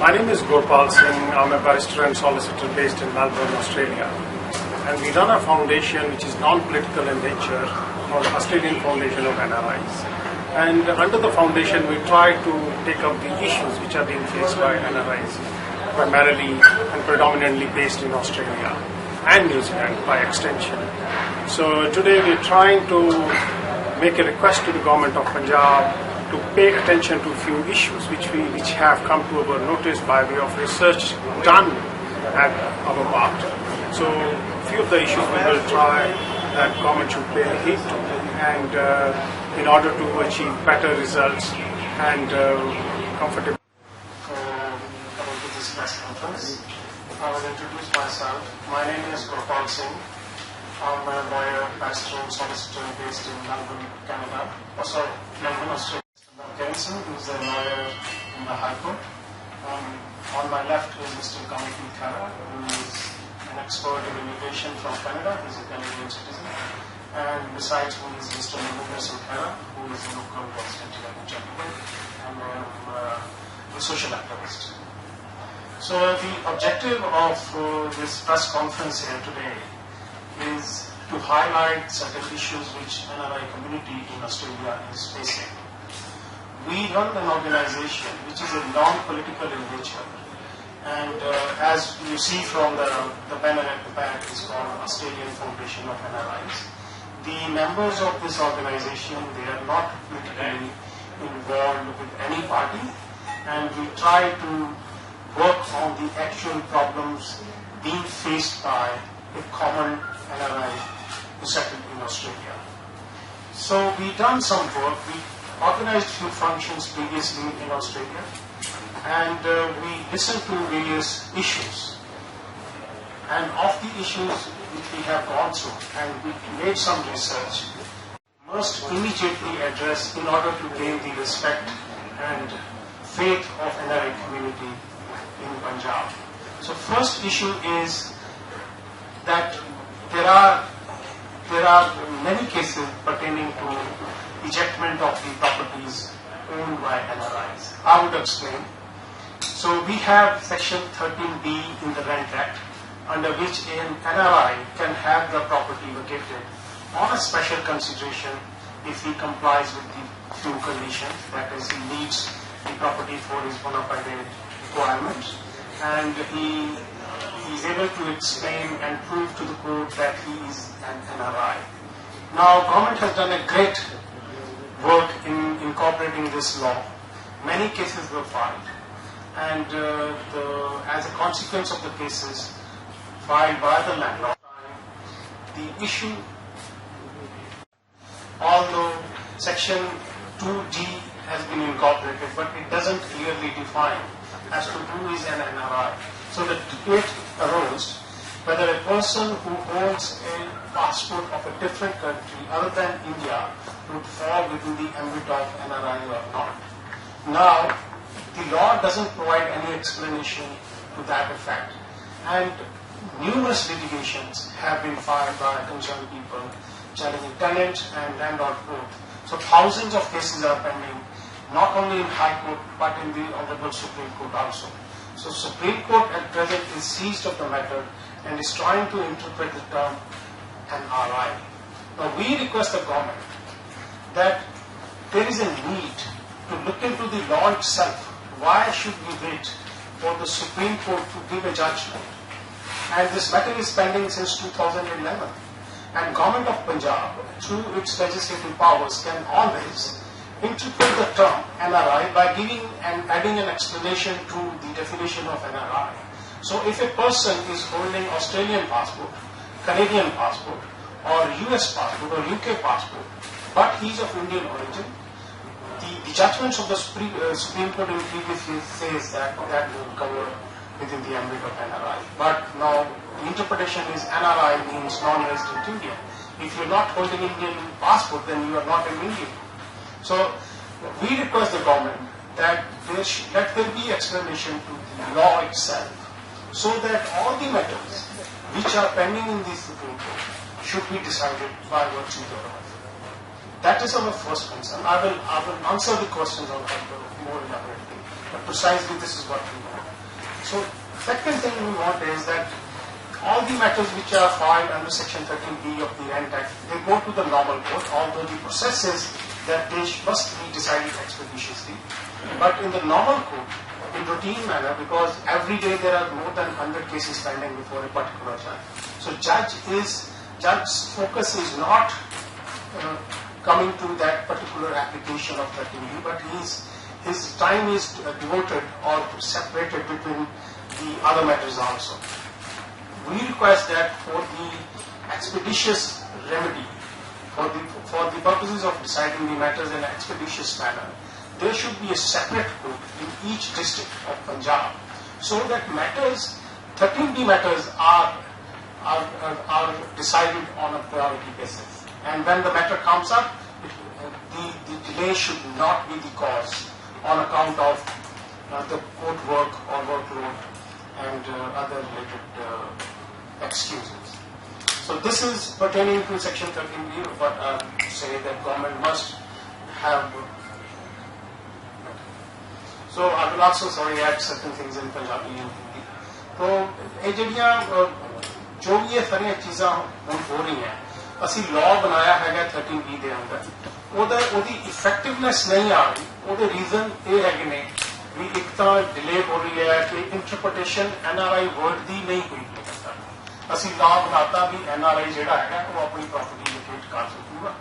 My name is Gopal Singh. I'm a barrister and solicitor based in Melbourne, Australia. And we run a foundation which is non-political in nature called Australian Foundation of NRIs. And under the foundation, we try to take up the issues which are being faced by NRIs, primarily and predominantly based in Australia and New Zealand by extension. So today we're trying to make a request to the government of Punjab to pay attention to a few issues which have come to our notice by way of research done at our part. So a few of the issues we will try that government should pay heed to, and in order to achieve better results and comfortable. Coming to this press conference, I will introduce myself. My name is Gopal Singh. I'm a lawyer, barrister and solicitor based in Melbourne, Canada. Melbourne, Australia. Kenson, who is a lawyer in the High Court. On my left is Mr. Kamiki Khera, who is an expert in immigration from Canada. He's a Canadian citizen. And besides me is Mr. Namuga Khera, who is a local resident here in Chandigarh, and a social activist. So the objective of this press conference here today is to highlight certain issues which NRI community in Australia is facing. We run an organization which is a non-political in nature, and as you see from the banner at the back, is called Australian Foundation of NRIs. The members of this organization, they are not politically involved with any party, and we try to work on the actual problems being faced by a common NRI who settled in Australia. So we done some work. We organized few functions previously in Australia, and we listened to various issues. And of the issues which we have gone through, and we made some research, must immediately address in order to gain the respect and faith of NRI community in Punjab. So first issue is that there are many cases pertaining to ejectment of the properties owned by NRIs. I would explain. So we have section 13B in the Rent Act, under which an NRI can have the property vacated on a special consideration if he complies with the few conditions, that is, he needs the property for his bona fide requirements, and he is able to explain and prove to the court that he is an NRI. Now, government has done a great work in incorporating this law. Many cases were filed, and as a consequence of the cases filed by the landlord, the issue, although section 2G has been incorporated, but it doesn't clearly define as to who is an NRI. So the debate arose whether a person who owns a passport of a different country other than India would fall within the ambit of NRI or not. Now, the law doesn't provide any explanation to that effect, and numerous litigations have been filed by concerned people challenging tenant and landlord both. So thousands of cases are pending, not only in High Court but in the Honorable Supreme Court also. So Supreme Court at present is seized of the matter and is trying to interpret the term NRI. Now we request the government that there is a need to look into the law itself. Why should we wait for the Supreme Court to give a judgment? And this matter is pending since 2011. And Government of Punjab, through its legislative powers, can always interpret the term NRI by giving and adding an explanation to the definition of NRI. So if a person is holding Australian passport, Canadian passport, or US passport, or UK passport, but he is of Indian origin, the judgments of the Supreme Court in previous years says that will cover within the ambit of NRI. But now the interpretation is NRI means non-resident Indian. If you're not holding Indian passport, then you are not an Indian. So we request the government that let there be explanation to the law itself, so that all the matters which are pending in the Supreme Court should be decided by virtue thereof. That is our first concern. I will answer the questions on that more elaborately. but precisely this is what we want. So second thing we want is that all the matters which are filed under Section 13B of the Rent Act, they go to the normal court, although the process is that they must be decided expeditiously. But in the normal court, in routine manner, because every day there are more than 100 cases pending before a particular judge. So judge's focus is not coming to that particular application of 13B, but his time is devoted or separated between the other matters also. We request that for the expeditious remedy, for the purposes of deciding the matters in an expeditious manner, there should be a separate court in each district of Punjab, so that matters, 13B matters are decided on a priority basis. And when the matter comes up, the delay should not be the cause on account of the court work or workload and other related excuses. So this is pertaining to Section 13B, but I say that government must have. So I will also add certain things in Punjabi and Hindi. तो ये ਜਿਹੜੀਆਂ जो भी ये सारी चीज़ां हो रही हैं, ਅਸੀਂ law बनाया है 13B ਦੇ अंदर, ਉਹਦੀ ਇਫੈਕਟਿਵਨੈਸ नहीं आ रही, ਉਹਦੇ ਰੀਜ਼ਨ ਇਹ ਹੈਗੇ ਨੇ ਵੀ ਇੱਕ ਤਾਂ ਡਿਲੇ ਹੋ ਰਹੀ ਹੈ ਕਿ ਇੰਟਰਪ੍ਰੀਟੇਸ਼ਨ NRI ਵਰਡ ਦੀ ਨਹੀਂ ਹੋਈ। ਅਸੀਂ law ਬਣਾਤਾ ਵੀ NRI ਜਿਹੜਾ ਹੈਗਾ ਉਹ ਆਪਣੀ ਪ੍ਰੋਪਰਟੀ ਲੋਕੇਟ ਕਰ ਸਕੂਗਾ,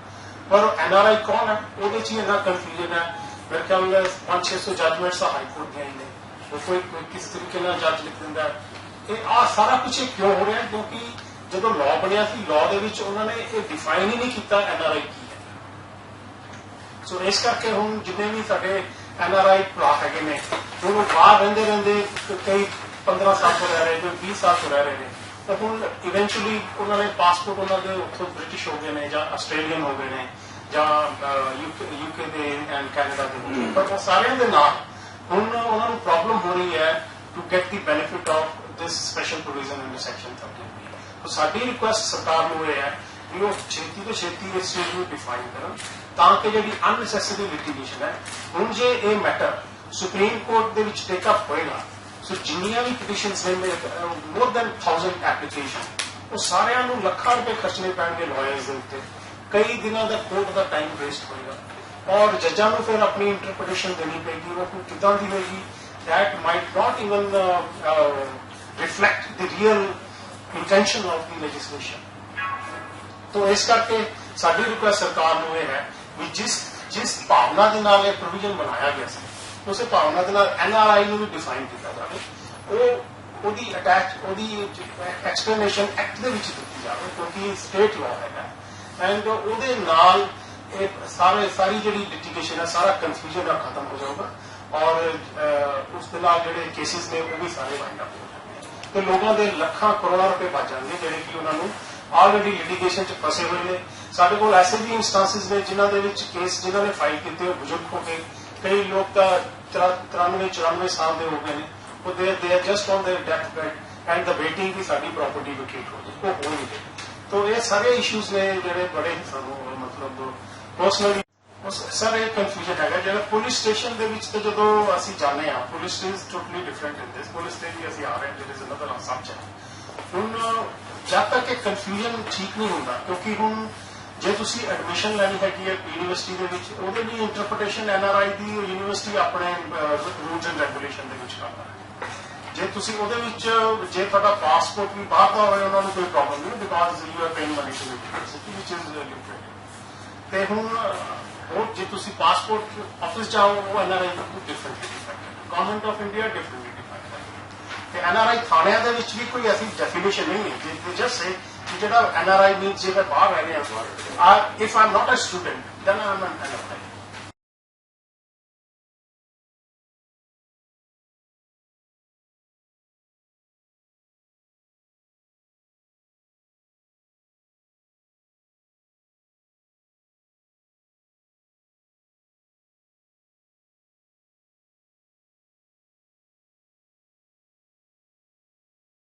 ਪਰ NRI ਕੌਣ ਹੈ ਉਹਦੇ 'ਚ ਇੰਨਾ ਕਨਫਿਊਜ਼ਨ ਹੈ। मेरे ख्याल में 500-600 जजमेंट्स हाई कोर्ट दी ने, वो कोई किस तरीके ਨਾਲ जज लिख ਦਿੰਦਾ ਇਹ ਆ ਸਾਰਾ ਕੁਝ ਕਿਉਂ ਹੋ ਰਿਹਾ, ਕਿਉਂਕਿ ਜਦੋਂ ਲਾਅ ਬਣਿਆ ਸੀ ਲਾਅ ਦੇ ਵਿੱਚ ਉਹਨਾਂ ਨੇ ਇਹ ਡਿਫਾਈਨ ਹੀ ਨਹੀਂ ਕੀਤਾ NRI ਕੀ ਹੈ। ਸੋ ਇਸ ਕਰਕੇ ਹੁਣ ਜਿੰਨੇ ਵੀ ਸਾਡੇ NRI ਭਰਾ ਹੈਗੇ ਨੇ ਹੁਣ ਉਹ ਬਾਹਰ ਰਹਿੰਦੇ ਕਈ 15 ਸਾਲ ਤੋਂ ਰਹਿ ਰਹੇ, ਕੋਈ 20 ਸਾਲ ਤੋਂ ਰਹਿ ਰਹੇ ਨੇ, ਤਾਂ ਹੁਣ ਇਵੈਂਚੁਅਲੀ ਉਹਨਾਂ ਨੇ ਪਾਸਪੋਰਟ ਉਹਨਾਂ ਦੇ ਉੱਥੋਂ ਬ੍ਰਿਟਿਸ਼ ਹੋ ਗਏ ਨੇ ਜਾਂ ਆਸਟ੍ਰੇਲੀਅਨ ਹੋ ਗਏ ਨੇ ਜਾਂ UK ਦੇ ਐਂਡ ਕੈਨੇਡਾ ਦੇ, ਪਰ ਉਹ ਸਾਰਿਆਂ ਦੇ ਨਾਲ ਹੁਣ ਉਹਨਾਂ ਨੂੰ ਪ੍ਰੋਬਲਮ ਹੋ ਰਹੀ ਹੈ to get the benefit of this special provision in section 13B। ਤਾਂ ਸਾਡੀ ਰਿਕੁਐਸਟ ਸਰਕਾਰ ਨੂੰ ਇਹ ਹੈ ਕਿ ਉਹ ਛੇਤੀ ਤੋਂ ਛੇਤੀ ਇਸ ਚੀਜ਼ ਨੂੰ ਡਿਫਾਈਨ ਕਰਨ, ਤਾਂ ਕਿ ਜਿਹੜੀ ਅਨਨੈਸੈਸਰੀ ਲਿਟੀਗੇਸ਼ਨ ਹੈ, ਹੁਣ ਜੇ ਇਹ ਮੈਟਰ ਸੁਪਰੀਮ ਕੋਰਟ ਦੇ ਵਿੱਚ ਟੇਕਅਪ ਹੋਏਗਾ, ਸੋ ਜਿੰਨੀਆਂ ਵੀ ਪਟੀਸ਼ਨਸ ਨੇ ਮੋਰ ਦੈਨ 1000 ਐਪਲੀਕੇਸ਼ਨ, ਉਹ ਸਾਰਿਆਂ ਨੂੰ ਲੱਖਾਂ ਰੁਪਏ ਖਰਚਣੇ ਪੈਣਗੇ ਲਾਇਰਸ ਦੇ ਉੱਤੇ, ਕਈ ਦਿਨਾਂ ਦਾ ਕੋਰਟ ਦਾ ਟਾਈਮ ਵੇਸਟ ਹੋਏਗਾ ਔਰ ਜੱਜਾਂ ਨੂੰ ਫਿਰ ਆਪਣੀ ਇੰਟਰਪ੍ਰੀਟੇਸ਼ਨ ਦੇਣੀ ਪਏਗੀ, ਉਹ ਕਿੱਦਾਂ ਦੀ ਹੋਏਗੀ, that might not even reflect the real intention of the legislation। तो इस करके साडी रिक्वेस्ट सरकार ਨੂੰ ਇਹ ਹੈ ਵੀ ਜਿਸ ਭਾਵਨਾ ਦੇ ਨਾਲ ਇਹ ਪ੍ਰੋਵੀਜ਼ਨ ਬਣਾਇਆ ਗਿਆ ਸੀ, ਉਸੇ ਭਾਵਨਾ ਦੇ ਨਾਲ NRI ਨੂੰ ਵੀ ਡਿਫਾਈਨ ਕੀਤਾ ਜਾਵੇ, ਉਹਦੀ ਐਕਸਪਲੇਨੇਸ਼ਨ ਐਕਟ ਦੇ ਵਿੱਚ ਦਿੱਤੀ ਜਾਵੇ, ਕਿਉਂਕਿ ਸਟੇਟ ਲਾਅ ਹੈਗਾ ਐਂਡ ਉਹਦੇ ਨਾਲ ਇਹ ਸਾਰੀ ਜਿਹੜੀ ਲਿਟੀਗੇਸ਼ਨ ਹੈ, ਸਾਰਾ ਕਨਫਿਊਜ਼ਨ ਦਾ ਖਤਮ ਹੋ ਜਾਊਗਾ ਔਰ ਉਸ ਦੇ ਨਾਲ ਜਿਹੜੇ ਕੇਸਿਸ ਨੇ ਉਹ ਵੀ ਸਾਰੇ ਵਾਈਂਡ ਅਪ ਹੋ ਜਾਣਗੇ ਤੇ ਲੋਕਾਂ ਦੇ ਲੱਖਾਂ ਕਰੋੜਾਂ ਰੁਪਏ ਬਚ ਜਾਣਗੇ ਜਿਹੜੇ ਕਿ ਉਹਨਾਂ ਨੂੰ ਆਲਰੇਡੀ ਲਿਟੀਗੇਸ਼ਨ 'ਚ ਫਸੇ ਹੋਏ ਨੇ। ਸਾਡੇ ਕੋਲ ਐਸੇ ਵੀ ਇੰਸਟਾਂਸਿਸ ਨੇ ਜਿਨ੍ਹਾਂ ਦੇ ਵਿੱਚ ਕੇਸ ਜਿਨ੍ਹਾਂ ਨੇ ਫਾਈਲ ਕੀਤੇ ਉਹ ਬਜ਼ੁਰਗ ਹੋ ਗਏ, ਕਈ ਲੋਕ ਤਾਂ 93-94 ਸਾਲ ਦੇ ਹੋ ਗਏ ਨੇ, ਉਹ they are just on their death bed and the waiting ਕਿ ਸਾਡੀ ਪ੍ਰਾਪਰਟੀ ਲੋਕੇਟ ਹੋ ਜਾਏ, ਉਹ ਹੋ ਨਹੀਂ ਰਹੀ। तो ये सारे इशूज ने ਜਿਹੜੇ ਬੜੇ ਸਾਨੂੰ ਮਤਲਬ ਪਰਸਨਲੀ ਸਰ ਇਹ ਕਨਫਿਊਜ਼ਨ ਹੈਗਾ ਜਿਹੜਾ ਪੁਲਿਸ ਸਟੇਸ਼ਨ ਦੇ ਵਿੱਚ ਤੇ ਜਦੋਂ ਅਸੀਂ ਜਾਂਦੇ ਹਾਂ, police is totally different in this, police ਤੇ ਵੀ ਅਸੀਂ ਆ ਰਹੇ ਹਾਂ ਜਿਹੜੇ ਜ਼ਿਆਦਾ ਸਬਜੈਕਟ ਹੁਣ ਜਦ ਤੱਕ ਇਹ ਕਨਫਿਊਜ਼ਨ ਠੀਕ ਨਹੀਂ ਹੁੰਦਾ, ਕਿਉਂਕਿ ਹੁਣ ਜੇ ਤੁਸੀਂ ਐਡਮਿਸ਼ਨ ਲੈਣੀ ਹੈਗੀ ਹੈ ਯੂਨੀਵਰਸਿਟੀ ਦੇ ਵਿੱਚ, ਉਹਦੇ ਲਈ ਇੰਟਰਪ੍ਰੀਟੇਸ਼ਨ NRI ਦੀ ਯੂਨੀਵਰਸਿਟੀ ਆਪਣੇ ਰੂਲਸ ਐਂਡ ਰੈਗੂਲੇਸ਼ਨ ਦੇ ਵਿੱਚ ਕਰਦਾ ਹੈ। ਜੇ ਤੁਸੀਂ ਉਹਦੇ ਵਿੱਚ ਜੇ ਤੁਹਾਡਾ ਪਾਸਪੋਰਟ ਵੀ ਬਾਹਰ ਦਾ ਹੋਵੇ ਉਹਨਾਂ ਨੂੰ ਕੋਈ ਪ੍ਰੋਬਲਮ ਨਹੀਂ, because you are paying money to university ਵਿਚ ਇਜ਼ ਲਿਮਿਟਡ। ਤੇ ਹੁਣ ਉਹ ਜੇ ਤੁਸੀਂ ਪਾਸਪੋਰਟ ਆਫਿਸ ਜਾਓ ਉਹ NRI ਨੂੰ ਡਿਫਰੈਂਟਲੀ ਡਿਫਾਈਨ ਹੈ, government of India differently define ਹੈ ਤੇ NRI ਥਾਣਿਆਂ ਦੇ ਵਿੱਚ ਵੀ ਕੋਈ ਐਸੀ ਡੈਫੀਨੇਸ਼ਨ ਨਹੀਂ ਹੈ ਜੇ ਜਸਟ ਸੇ ਕਿ ਜਿਹੜਾ NRI ਮੀਨਸ ਜੇ ਮੈਂ ਬਾਹਰ ਰਹਿ ਰਿਹਾ, if I am not a student then I am an NRI।